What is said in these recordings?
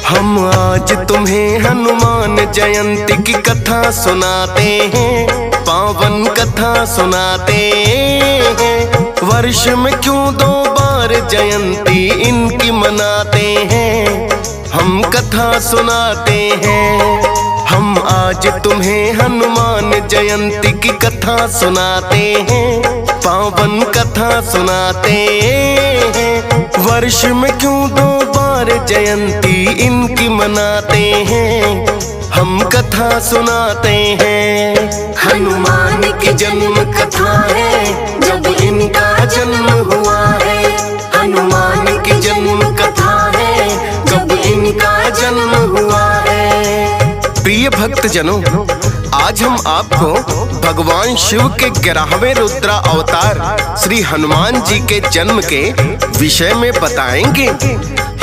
हम आज तुम्हें हनुमान जयंती की कथा सुनाते हैं, पावन कथा सुनाते हैं। वर्ष में क्यों 2 बार जयंती इनकी मनाते हैं, हम कथा सुनाते हैं। हम आज तुम्हें हनुमान जयंती की कथा सुनाते हैं, पावन कथा सुनाते हैं। वर्ष में क्यों 2 बार जयंती इनकी मनाते हैं, हम कथा सुनाते हैं। हनुमान की जन्म कथा है, जब इनका जन्म हुआ है। हनुमान की जन्म कथा है, जब इनका जन्म हुआ है। प्रिय भक्त जनों, आज हम आपको भगवान शिव के 11वें रुद्रा अवतार श्री हनुमान जी के जन्म के विषय में बताएंगे।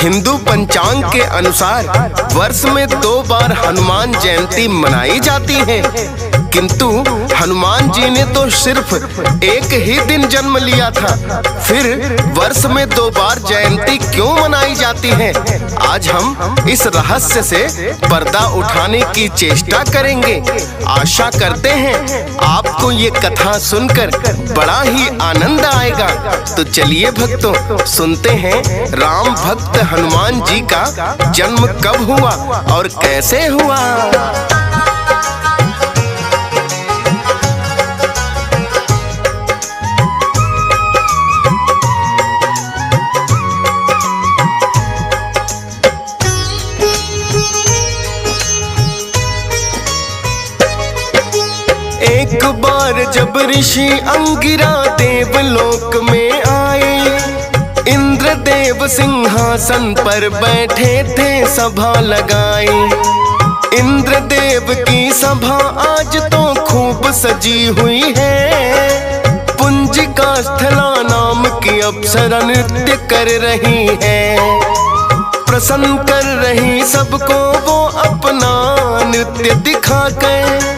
हिंदू पंचांग के अनुसार वर्ष में 2 बार हनुमान जयंती मनाई जाती है, किंतु हनुमान जी ने तो सिर्फ एक ही दिन जन्म लिया था, फिर वर्ष में 2 बार जयंती क्यों मनाई जाती है? आज हम इस रहस्य से पर्दा उठाने की चेष्टा करेंगे। आशा करते हैं आपको ये कथा सुनकर बड़ा ही आनंद आएगा। तो चलिए भक्तों, सुनते हैं राम भक्त हनुमान जी का जन्म कब हुआ और कैसे हुआ। एक बार जब ऋषि अंगिरा देवलोक में आए, इंद्रदेव सिंहासन पर बैठे थे सभा लगाए। इंद्रदेव की सभा आज तो खूब सजी हुई है, पुंजिका स्थला नाम की अप्सरा नृत्य कर रही है। प्रसन्न कर रही सबको वो अपना नृत्य दिखाकर।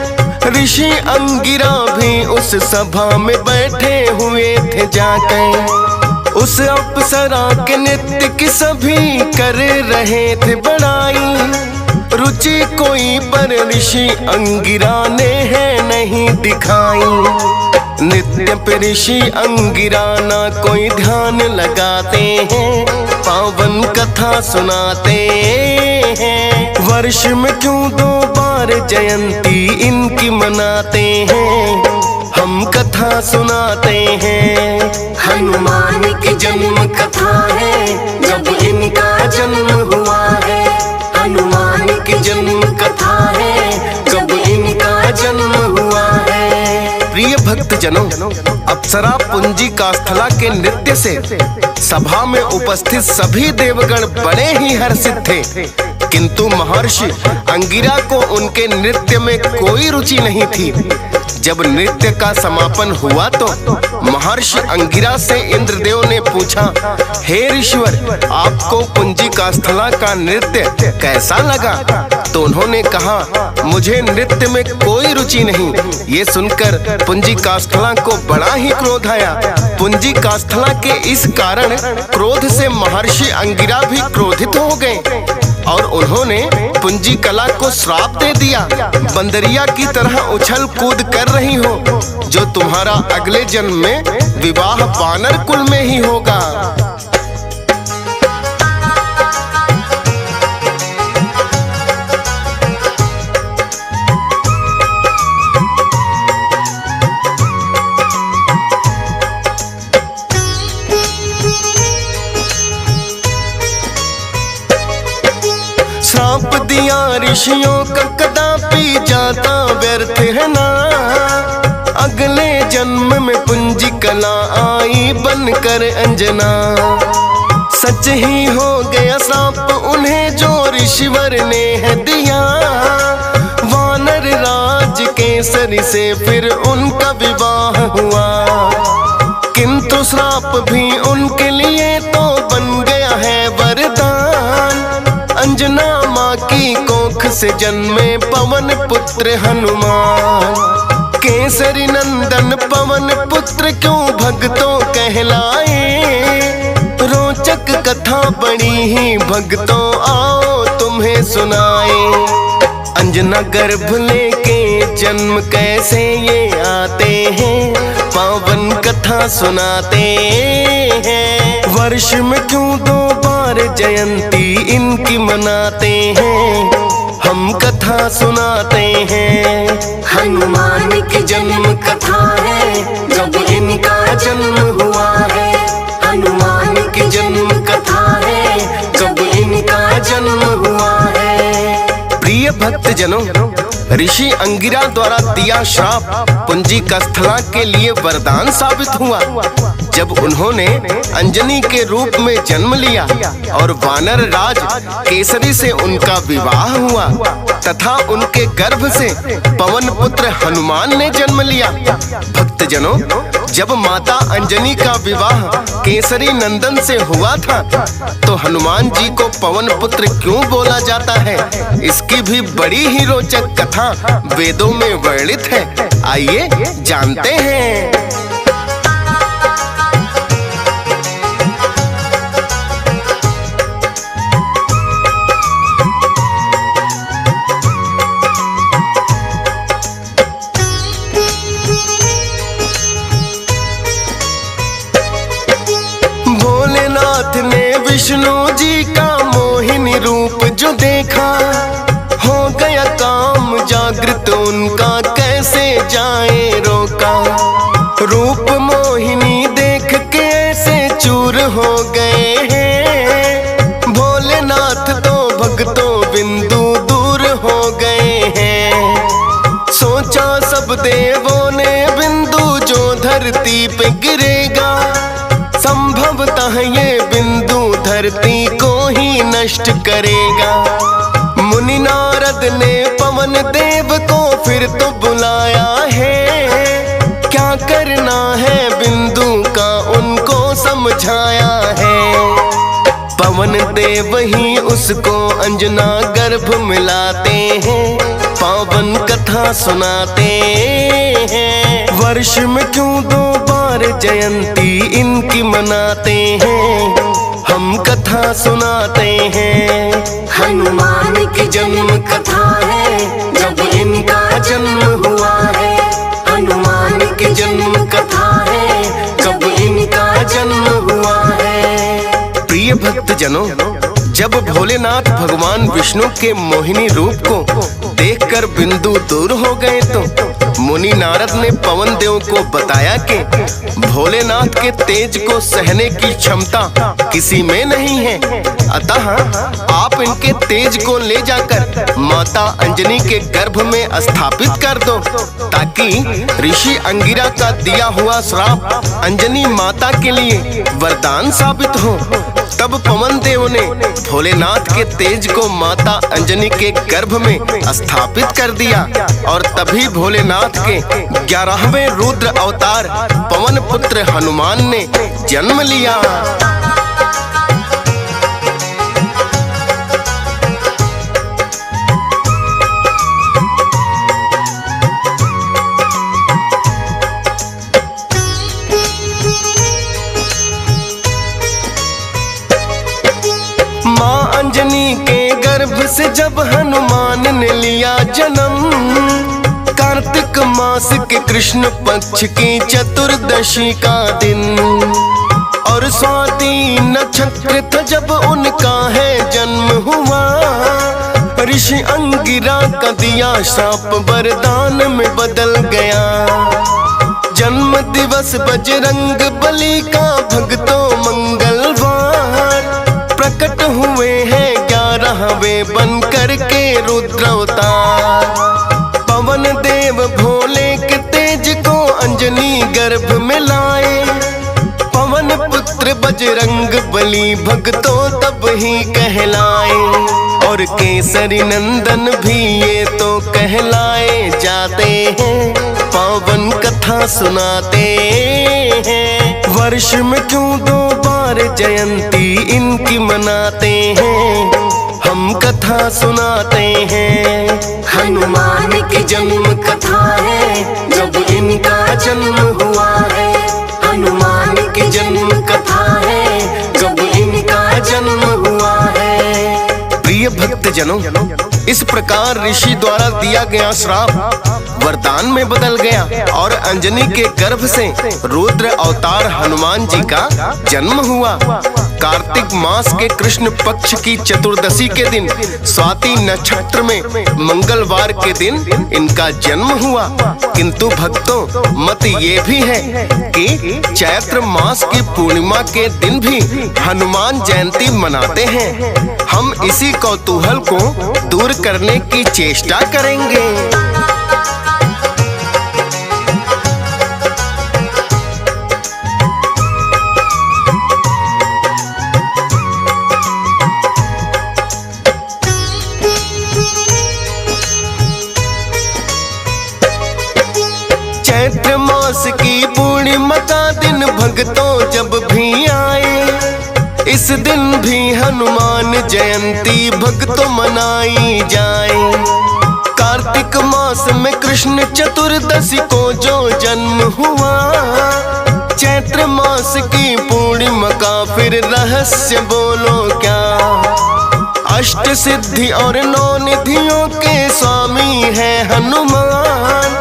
ऋषि अंगिरा भी उस सभा में बैठे हुए थे जाकर। उस अप्सरा के नृत्य की सभी कर रहे थे बड़ाई। रुचि कोई पर ऋषि अंगिरा ने है नहीं दिखाई। नृत्य पे ऋषि अंगिरा ना कोई ध्यान लगाते हैं, पावन कथा सुनाते हैं। वर्ष में क्यों 2 बार जयंती इनकी मनाते हैं, हम कथा सुनाते हैं। हनुमान की जन्म कथा है, जब इनका जन्म हुआ है। हनुमान की जन्म कथा है, जब इनका जन्म हुआ है। प्रिय भक्त जनों, अप्सरा पुंजिका स्थला के नृत्य से सभा में उपस्थित सभी देवगण बड़े ही हर्षित थे, किंतु महर्षि अंगिरा को उनके नृत्य में कोई रुचि नहीं थी। जब नृत्य का समापन हुआ तो महर्षि अंगिरा से इंद्रदेव ने पूछा, हे ऋषिवर, आपको पुंजिका स्थला का नृत्य कैसा लगा? तो उन्होंने कहा, मुझे नृत्य में कोई रुचि नहीं। ये सुनकर पुंजिका स्थला को बड़ा ही क्रोध आया। पुंजिका स्थला के इस कारण क्रोध से महर्षि अंगिरा भी क्रोधित हो गए और उन्होंने पुंजी कला को श्राप दे दिया। बंदरिया की तरह उछल कूद कर रही हो, जो तुम्हारा अगले जन्म में विवाह वानर कुल में ही होगा। श्राप दिया ऋषियों का कदापि जाता व्यर्थ है ना। अगले जन्म में पुंजी कला आई बनकर अंजना। सच ही हो गया श्राप उन्हें जो ऋषिवर ने है दिया। वानर राज केसरी से फिर उनका विवाह हुआ, किंतु श्राप भी उनके लिए तो बन गया है वरदान। अंजना माँ की कोख से जन्मे पवन पुत्र हनुमान। केसरी नंदन पवन पुत्र क्यों भक्तों कहलाए। रोचक कथा बड़ी ही भक्तों, आओ तुम्हें सुनाए। अंजना गर्भ लेके जन्म कैसे ये आते हैं, पावन कथा सुनाते हैं। वर्ष में क्यों 2 बार जयंती इनकी मनाते हैं, हम कथा सुनाते हैं। हनुमान की जन्म कथा है, जब इनका जन्म हुआ है। हनुमान की जन्म कथा है, जब इनका जन्म हुआ है। प्रिय भक्त जनों, ऋषि अंगिरा द्वारा दिया श्राप पुंजी कस्थला के लिए वरदान साबित हुआ। जब उन्होंने अंजनी के रूप में जन्म लिया और वानर राज केसरी से उनका विवाह हुआ तथा उनके गर्भ से पवन पुत्र हनुमान ने जन्म लिया। भक्तजनों, जब माता अंजनी का विवाह केसरी नंदन से हुआ था तो हनुमान जी को पवन पुत्र क्यों बोला जाता है, इसकी भी बड़ी ही रोचक कथा वेदों में वर्णित है। आइए जानते हैं। भोलेनाथ ने विष्णु जी का मोहिनी रूप जो देखा, हो गया काम जागृत उनका कैसे जाए रोका। रूप मोहिनी देख के ऐसे चूर हो गए हैं, भोलेनाथ तो भक्तों बिंदु दूर हो गए हैं। सोचा सब देवों ने बिंदु जो धरती पे गिरेगा, संभवतः ये बिंदु धरती को ही नष्ट करेगा। मुनि नारद ने पवन देव को फिर तो बुलाया है, क्या करना है बिंदु का उनको समझाया है। पवन देव ही उसको अंजना गर्भ मिलाते हैं, पावन कथा सुनाते हैं। वर्ष में क्यों 2 बार जयंती इनकी मनाते हैं, हम कथा सुनाते हैं। हनुमान की जन्म कथा है, जब इनका जन्म हुआ है। हनुमान की जन्म कथा है, जब इनका जन्म हुआ है। प्रिय भक्त जनों, जब भोलेनाथ भगवान विष्णु के मोहिनी रूप को देखकर बिंदु दूर हो गए तो मुनि नारद ने पवन देव को बताया कि भोलेनाथ के तेज को सहने की क्षमता किसी में नहीं है, अतः आप इनके तेज को ले जाकर माता अंजनी के गर्भ में स्थापित कर दो, ताकि ऋषि अंगिरा का दिया हुआ श्राप अंजनी माता के लिए वरदान साबित हो। तब पवन देव ने भोलेनाथ के तेज को माता अंजनी के गर्भ में स्थापित कर दिया और तभी भोलेनाथ के 11वें रुद्र अवतार पवन पुत्र हनुमान ने जन्म लिया। अंजनी के गर्भ से जब हनुमान ने लिया जन्म, कार्तिक मास के कृष्ण पक्ष की चतुर्दशी का दिन और स्वाति नक्षत्र था जब उनका है जन्म हुआ। ऋषि अंगिरा का दिया शाप वरदान में बदल गया। जन्म दिवस बजरंग बली का भक्तों मंगलवार, प्रकट हुए हैं 11वें बन करके रुद्र अवतार। पवन देव भोले के तेज को अंजनी गर्भ में लाए, पवन पुत्र बजरंग बली भक्तों तब ही कहलाए। और केसरी नंदन भी ये तो कहलाए जाते हैं, पावन कथा सुनाते हैं। वर्ष में क्यों 2 बार जयंती इनकी मनाते हैं, हम कथा सुनाते हैं। हनुमान की जन्म कथा है, जब इनका जन्म हुआ है। हनुमान की जन्म कथा है, जब इनका जन्म हुआ है। प्रिय भक्त भक्तजनों, इस प्रकार ऋषि द्वारा दिया गया श्राप वरदान में बदल गया और अंजनी के गर्भ से रुद्र अवतार हनुमान जी का जन्म हुआ। कार्तिक मास के कृष्ण पक्ष की चतुर्दशी के दिन स्वाति नक्षत्र में मंगलवार के दिन इनका जन्म हुआ। किंतु भक्तों, मत ये भी है कि चैत्र मास की पूर्णिमा के दिन भी हनुमान जयंती मनाते हैं। हम इसी कौतूहल को दूर करने की चेष्टा करेंगे। चैत्र मास की पूर्णिमा का दिन भक्तों जब भी आए, इस दिन भी हनुमान जयंती भक्तों मनाई जाए। कार्तिक मास में कृष्ण चतुर्दशी को जो जन्म हुआ, चैत्र मास की पूर्णिमा का फिर रहस्य बोलो क्या। अष्ट सिद्धि और 9 निधियों के स्वामी है हनुमान,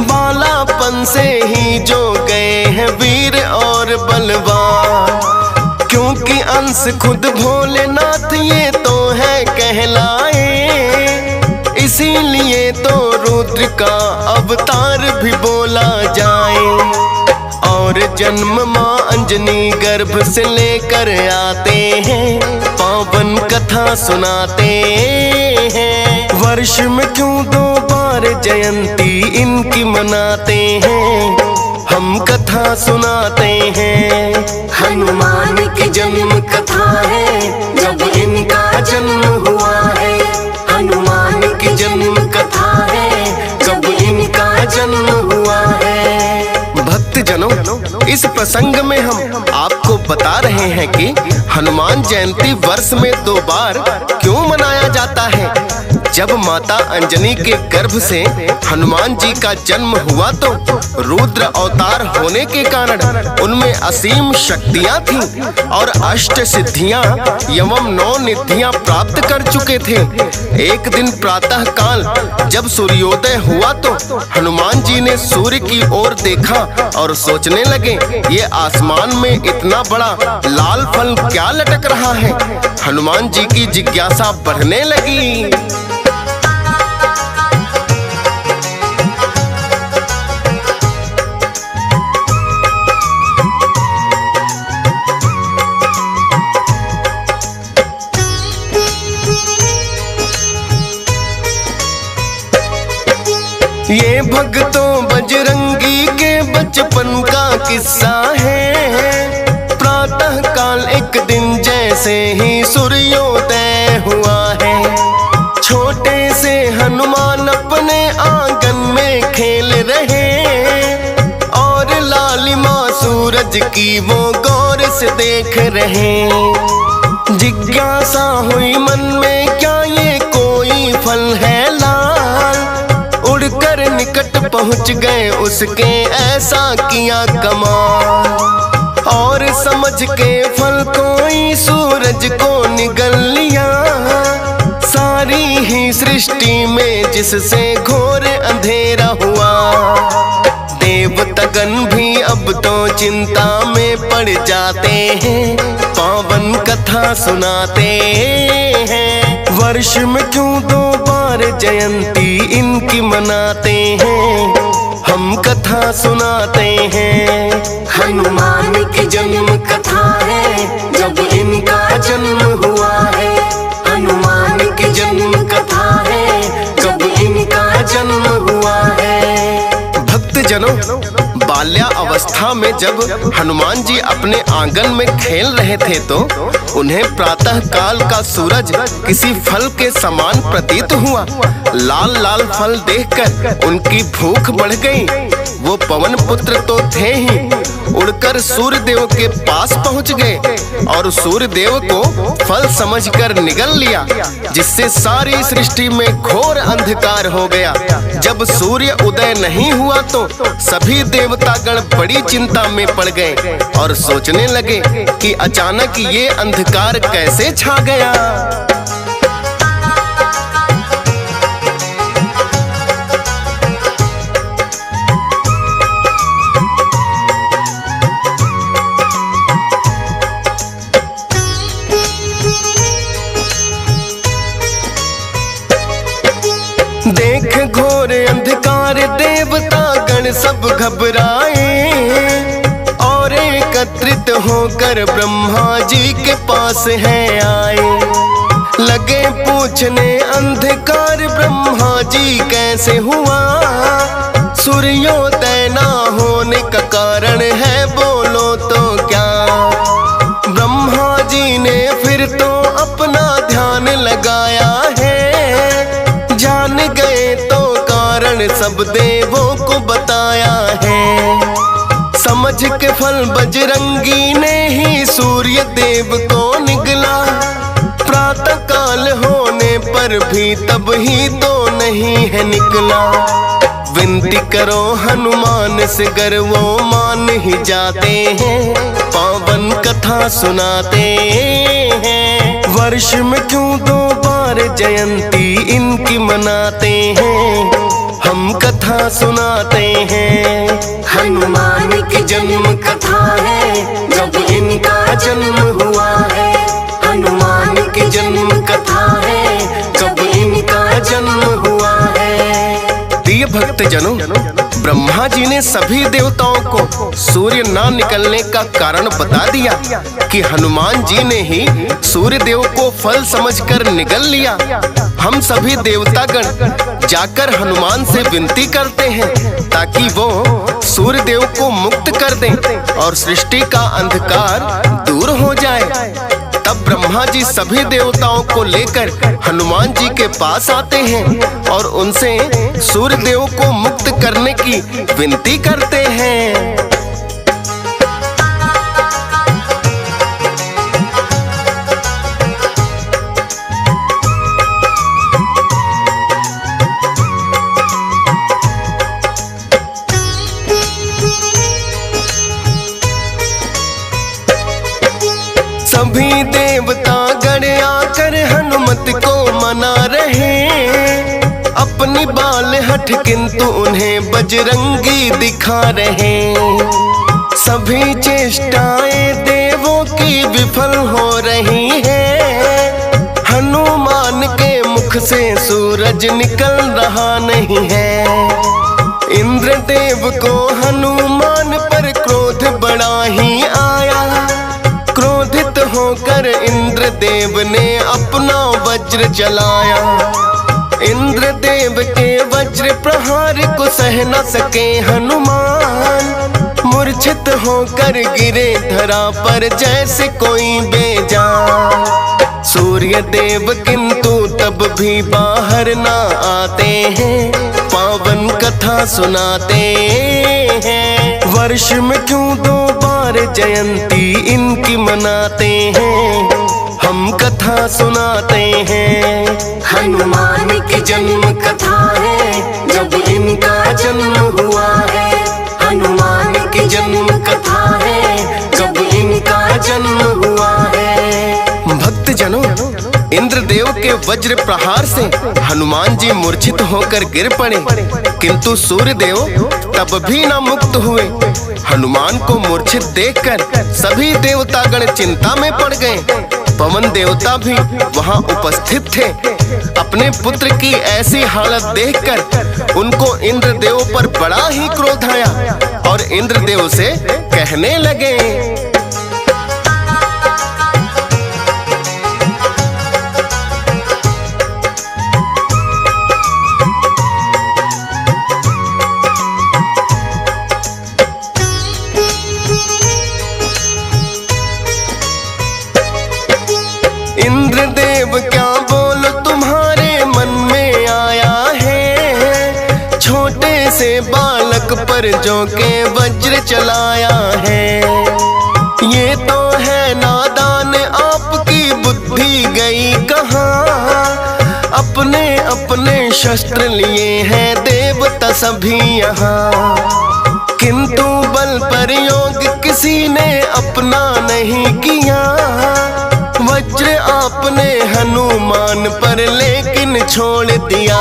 बालापन से ही जो गए हैं वीर और बलवान। क्योंकि अंश खुद भोलेनाथ ये तो है कहलाए, इसीलिए तो रुद्र का अवतार भी बोला जाए। और जन्म माँ अंजनी गर्भ से लेकर आते हैं, पावन कथा सुनाते हैं। वर्ष में क्यों 2 बार जयंती इनकी मनाते हैं, हम कथा सुनाते हैं। हनुमान की जन्म कथा है, जब इनका जन्म हुआ है। हनुमान की जन्म कथा है, जब इनका जन्म हुआ है। भक्तजनों, इस प्रसंग में हम आपको बता रहे हैं कि हनुमान जयंती वर्ष में 2 बार क्यों मनाया जाता है। जब माता अंजनी के गर्भ से हनुमान जी का जन्म हुआ तो रुद्र अवतार होने के कारण उनमें असीम शक्तियां थीं और अष्ट सिद्धियां एवं 9 निधियां प्राप्त कर चुके थे। एक दिन प्रातः काल जब सूर्योदय हुआ तो हनुमान जी ने सूर्य की ओर देखा और सोचने लगे, ये आसमान में इतना बड़ा लाल फल क्या लटक रहा है। हनुमान जी की जिज्ञासा बढ़ने लगी। ये भक्तों बजरंगी के बचपन का किस्सा है। प्रातः काल एक दिन जैसे ही सूर्योदय हुआ है, छोटे से हनुमान अपने आंगन में खेल रहे और लालिमा सूरज की वो गौर से देख रहे। जिज्ञासा हुई मन में, क्या ये कोई फल है लाल। उड़कर निकट पहुंच गए उसके, ऐसा किया कमाल। और समझ के फल कोई सूरज को निगल लिया। सारी ही सृष्टि में जिससे घोर अंधेरा हुआ। देवतागण भी अब तो चिंता में पड़ जाते हैं, पावन कथा सुनाते हैं। वर्ष में क्यों 2 बार जयंती इनकी मनाते हैं, हम कथा सुनाते हैं। हनुमान की जन्म कथा है, जब इनका जन्म हुआ है। हनुमान की जन्म कथा है, जब इनका जन्म हुआ है। भक्तजनों, बाल्या अवस्था में जब हनुमान जी अपने आंगन में खेल रहे थे तो उन्हें प्रातः काल का सूरज किसी फल के समान प्रतीत हुआ। लाल लाल फल देखकर उनकी भूख बढ़ गई। वो पवन पुत्र तो थे ही, उड़कर सूर्य देव के पास पहुंच गए और सूर्य देव को फल समझकर निगल लिया, जिससे सारी सृष्टि में घोर अंधकार हो गया। जब सूर्य उदय नहीं हुआ तो सभी देवतागण बड़ी चिंता में पड़ गए और सोचने लगे कि अचानक ये अंधकार कैसे छा गया। गण सब घबराए और एकत्रित होकर ब्रह्मा जी के पास है आए। लगे पूछने अंधकार ब्रह्मा जी कैसे हुआ, सूर्योदय ना होने का कारण है बोलो तो क्या। ब्रह्मा जी ने फिर तो अपना ध्यान लगाया है, जान गए तो कारण सब देवों को बताया है। समझ के फल बजरंगी ने ही सूर्य देव को निगला, प्रातः काल होने पर भी तब ही तो नहीं है निकला। विनती करो हनुमान से गर वो मान ही जाते हैं, पावन कथा सुनाते हैं। वर्ष में क्यों 2 बार जयंती इनकी मनाते हैं, हम कथा सुनाते हैं। हनुमान की जन्म कथा है जब इनका जन्म हुआ है। हनुमान की जन्म कथा है जब इनका जन्म हुआ है। प्रिय भक्त जनों, ब्रह्मा जी ने सभी देवताओं को सूर्य ना निकलने का कारण बता दिया कि हनुमान जी ने ही सूर्य देव को फल समझकर निगल लिया। हम सभी देवतागण जाकर हनुमान से विनती करते हैं ताकि वो सूर्य देव को मुक्त कर दें और सृष्टि का अंधकार दूर हो जाए। तब ब्रह्मा जी सभी देवताओं को लेकर हनुमान जी के पास आते हैं और उनसे सूर्य देव को मुक्त करने की विनती करते हैं। सभी देवता गण आकर हनुमत को मना रहे, अपनी बाल हट किंतु उन्हें बजरंगी दिखा रहे। सभी चेष्टाएं देवों की विफल हो रही है, हनुमान के मुख से सूरज निकल रहा नहीं है। इंद्रदेव को हनुमान पर क्रोध बड़ा ही आया, क्रोधित होकर इंद्रदेव ने अपना वज्र चलाया। इंद्रदेव के वज्र प्रहार को सह न सके हनुमान, मूर्छित होकर गिरे धरा पर जैसे कोई बेजान। सूर्य देव किंतु तब भी बाहर ना आते हैं, पावन कथा सुनाते हैं। वर्ष में क्यों 2 बार जयंती इनकी मनाते हैं, हम कथा सुनाते हैं। हनुमान की जन्म कथा है जब इनका जन्म हुआ है। हनुमान की जन्म कथा है जब इनका जन्म हुआ है। भक्त जनों, इंद्रदेव के वज्र प्रहार से हनुमान जी मूर्छित होकर गिर पड़े, किंतु सूर्य देव तब भी न मुक्त हुए। हनुमान को मूर्छित देखकर सभी देवतागण चिंता में पड़ गए। पवन देवता भी वहां उपस्थित थे। अपने पुत्र की ऐसी हालत देखकर उनको इंद्रदेव पर बड़ा ही क्रोध आया और इंद्रदेव से कहने लगे, इंद्रदेव क्या बोलो तुम्हारे मन में आया है, छोटे से बालक पर जो के वज्र चलाया है। ये तो है नादान, आपकी बुद्धि गई कहाँ, अपने अपने शस्त्र लिए हैं देवता सभी यहाँ, किंतु बल प्रयोग किसी ने अपना नहीं किया। वज्र आपने हनुमान पर लेकिन छोड़ दिया।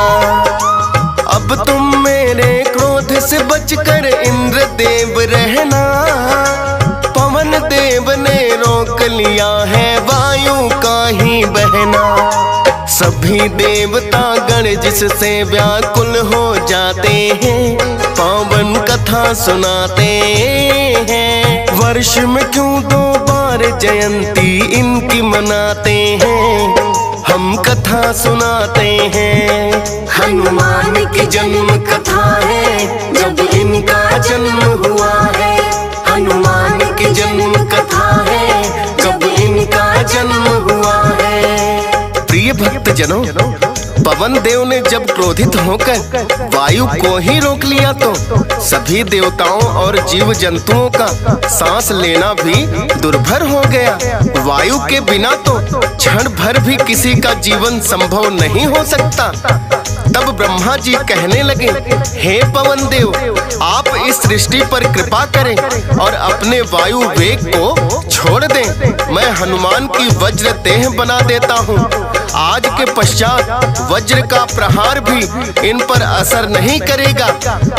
अब तुम मेरे क्रोध से बचकर इंद्रदेव रहना, पवन देव ने रोक लिया है वायु का ही बहना। सभी सभी देवता गण जिससे व्याकुल हो जाते हैं, पावन कथा सुनाते हैं। वर्ष में क्यों 2 बार जयंती इनकी मनाते हैं, हम कथा सुनाते हैं। हनुमान की जन्म कथा है, जब इनका जन्म हुआ है। हनुमान की जन्म कथा है, जब इनका जन्म हुआ है। प्रिय भक्त जनों, पवन देव ने जब क्रोधित होकर वायु को ही रोक लिया तो सभी देवताओं और जीव जंतुओं का सांस लेना भी दुर्भर हो गया। वायु के बिना तो क्षण भर भी किसी का जीवन संभव नहीं हो सकता। तब ब्रह्मा जी कहने लगे, हे पवन देव, आप इस सृष्टि पर कृपा करें और अपने वायु वेग को छोड़ दें। मैं हनुमान की वज्र देह बना देता हूँ। आज के पश्चात वज्र का प्रहार भी इन पर असर नहीं करेगा।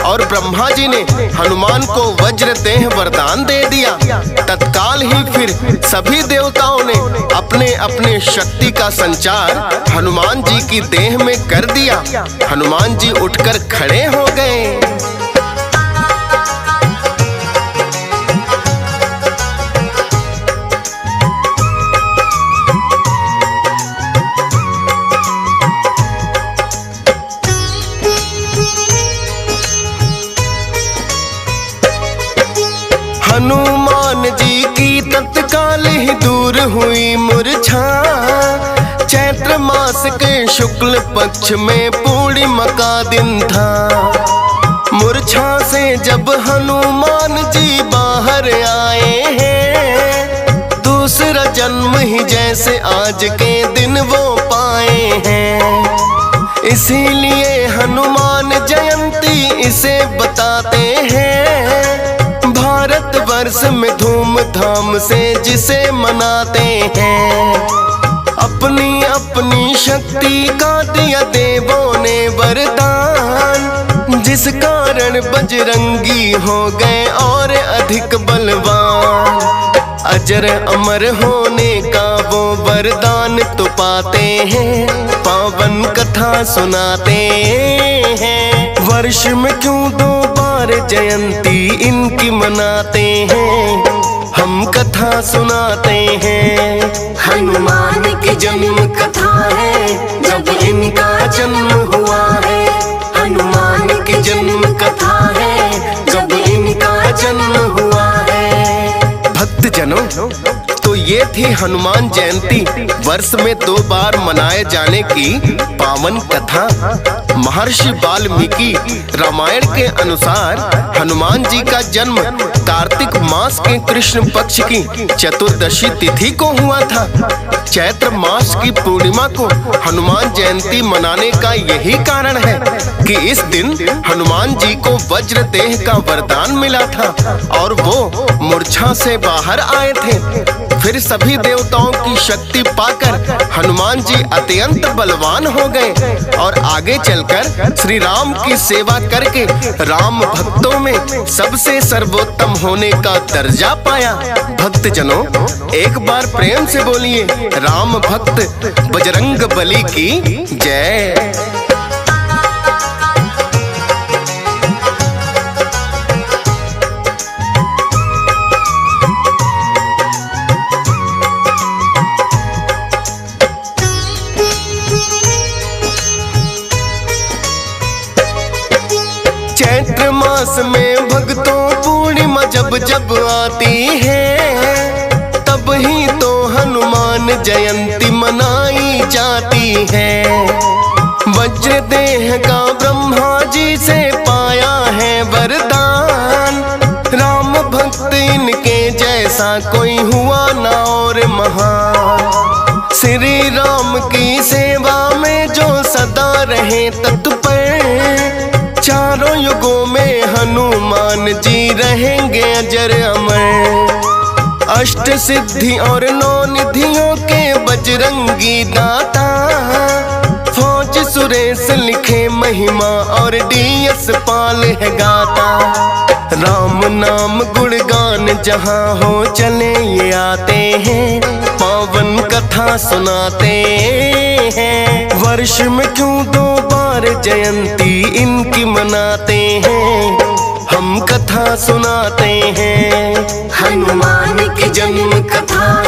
और ब्रह्मा जी ने हनुमान को वज्र देह वरदान दे दिया। तत्काल ही फिर सभी देवताओं ने अपने अपने शक्ति का संचार हनुमान जी की देह में कर दिया। हनुमान जी उठकर खड़े हो गए। हनुमान जी की तत्काल ही दूर हुई मूर्छा। चैत्र मास के शुक्ल पक्ष में पूर्णिमा का दिन था। मूर्छा से जब हनुमान जी बाहर आए हैं, दूसरा जन्म ही जैसे आज के दिन वो पाए हैं। इसीलिए हनुमान जयंती इसे बताते हैं। भारत वर्ष में धूमधाम से जिसे मनाते हैं। अपनी अपनी शक्ति का दिया देवों ने वरदान, जिस कारण बजरंगी हो गए और अधिक बलवान। अजर अमर होने का वो वरदान तो पाते हैं, पावन कथा सुनाते हैं। वर्ष में क्यों 2 बार जयंती इनकी मनाते हैं, हम कथा सुनाते हैं। हनुमान की जन्म कथा है, जब इनका जन्म हुआ है। हनुमान की जन्म कथा है, जब इनका जन्म हुआ है। भक्त जनों, तो ये थी हनुमान जयंती वर्ष में 2 बार मनाए जाने की पावन कथा। महर्षि वाल्मीकि रामायण के अनुसार हनुमान जी का जन्म कार्तिक मास के कृष्ण पक्ष की चतुर्दशी तिथि को हुआ था। चैत्र मास की पूर्णिमा को हनुमान जयंती मनाने का यही कारण है कि इस दिन हनुमान जी को वज्र देह का वरदान मिला था और वो मूर्छा से बाहर आए थे। फिर सभी देवताओं की शक्ति पाकर हनुमान जी अत्यंत बलवान हो गए और आगे चलकर श्री राम की सेवा करके राम भक्तों में सबसे सर्वोत्तम होने का दर्जा पाया। भक्त जनों, एक बार प्रेम से बोलिए, राम भक्त बजरंग बली की जय। चैत्र मास में भक्तों पूर्णिमा जब जब आती है, तब ही तो हनुमान जयंती मनाई जाती है। वज्र देह का ब्रह्मा जी से पाया है वरदान, राम भक्त इनके जैसा कोई हुआ ना और महान। श्री राम की सेवा में जो सदा रहे तत्पर, चारों युगों में हनुमान जी रहेंगे अजर अमर। अष्ट सिद्धि और 9 निधियों के बजरंगी दाता, फौज सुरेश लिखे महिमा और DS पाल है गाता। राम नाम गुणगान जहाँ हो चले ये आते हैं, पावन कथा सुनाते हैं। वर्ष में क्यों 2 बार जयंती इनकी मनाते हैं, हम कथा सुनाते हैं। हनुमान की जन्म कथा